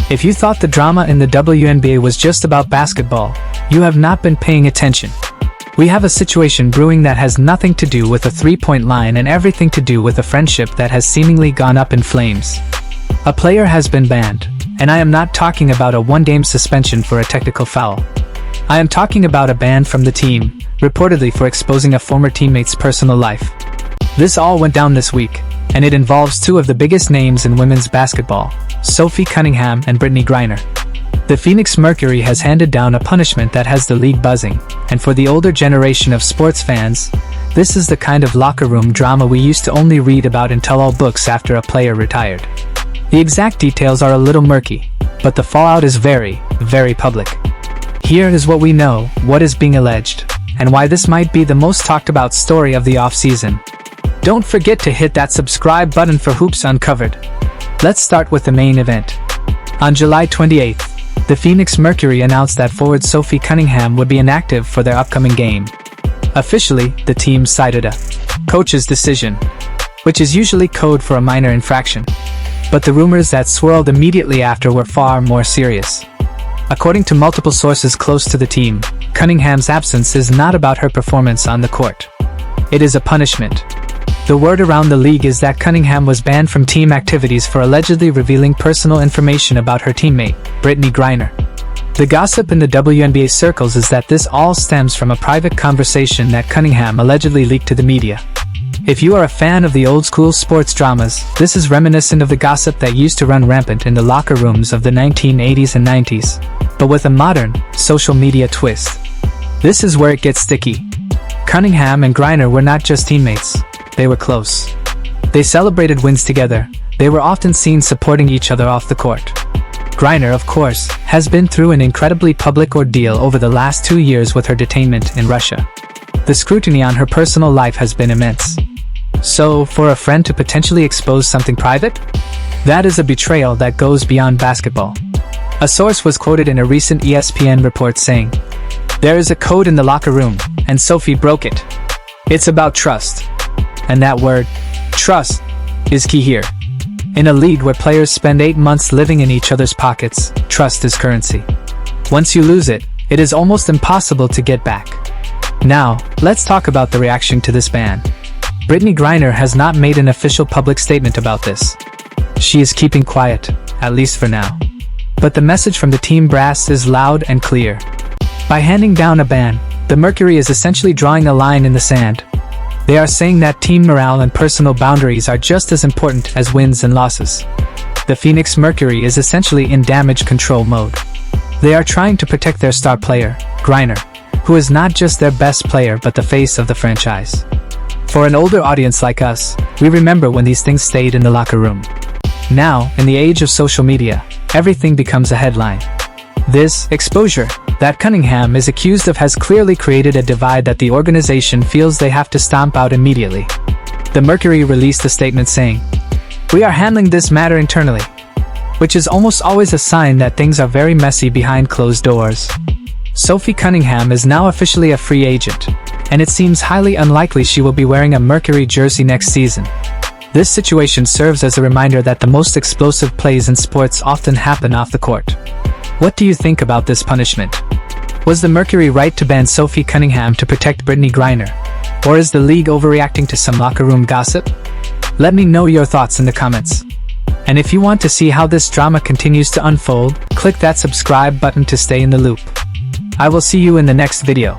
If you thought the drama in the WNBA was just about basketball, you have not been paying attention. We have a situation brewing that has nothing to do with a three-point line and everything to do with a friendship that has seemingly gone up in flames. A player has been banned, and I am not talking about a one-game suspension for a technical foul. I am talking about a ban from the team, reportedly for exposing a former teammate's personal life. This all went down this week, and it involves two of the biggest names in women's basketball, Sophie Cunningham and Brittney Griner. The Phoenix Mercury has handed down a punishment that has the league buzzing, and for the older generation of sports fans, this is the kind of locker room drama we used to only read about in tell-all books after a player retired. The exact details are a little murky, but the fallout is very, very public. Here is what we know, what is being alleged, and why this might be the most talked about story of the off-season. Don't forget to hit that subscribe button for Hoops Uncovered. Let's start with the main event. On July 28th, the Phoenix Mercury announced that forward Sophie Cunningham would be inactive for their upcoming game. Officially, the team cited a coach's decision, which is usually code for a minor infraction. But the rumors that swirled immediately after were far more serious. According to multiple sources close to the team, Cunningham's absence is not about her performance on the court. It is a punishment. The word around the league is that Cunningham was banned from team activities for allegedly revealing personal information about her teammate, Brittney Griner. The gossip in the WNBA circles is that this all stems from a private conversation that Cunningham allegedly leaked to the media. If you are a fan of the old-school sports dramas, this is reminiscent of the gossip that used to run rampant in the locker rooms of the 1980s and 90s, but with a modern, social media twist. This is where it gets sticky. Cunningham and Griner were not just teammates. They were close. They celebrated wins together. They were often seen supporting each other off the court. Griner, of course, has been through an incredibly public ordeal over the last 2 years with her detainment in Russia. The scrutiny on her personal life has been immense. So, for a friend to potentially expose something private? That is a betrayal that goes beyond basketball. A source was quoted in a recent ESPN report saying, "There is a code in the locker room, and Sophie broke it. It's about trust." And that word, trust, is key here. In a league where players spend 8 months living in each other's pockets, trust is currency. Once you lose it, it is almost impossible to get back. Now, let's talk about the reaction to this ban. Brittney Griner has not made an official public statement about this. She is keeping quiet, at least for now. But the message from the team brass is loud and clear. By handing down a ban, the Mercury is essentially drawing a line in the sand. They are saying that team morale and personal boundaries are just as important as wins and losses. The Phoenix Mercury is essentially in damage control mode. They are trying to protect their star player, Griner, who is not just their best player but the face of the franchise. For an older audience like us, we remember when these things stayed in the locker room. Now, in the age of social media, everything becomes a headline. This exposure that Cunningham is accused of has clearly created a divide that the organization feels they have to stomp out immediately. The Mercury released a statement saying, "We are handling this matter internally," which is almost always a sign that things are very messy behind closed doors. Sophie Cunningham is now officially a free agent, and it seems highly unlikely she will be wearing a Mercury jersey next season. This situation serves as a reminder that the most explosive plays in sports often happen off the court. What do you think about this punishment? Was the Mercury right to ban Sophie Cunningham to protect Brittney Griner? Or is the league overreacting to some locker room gossip? Let me know your thoughts in the comments. And if you want to see how this drama continues to unfold, click that subscribe button to stay in the loop. I will see you in the next video.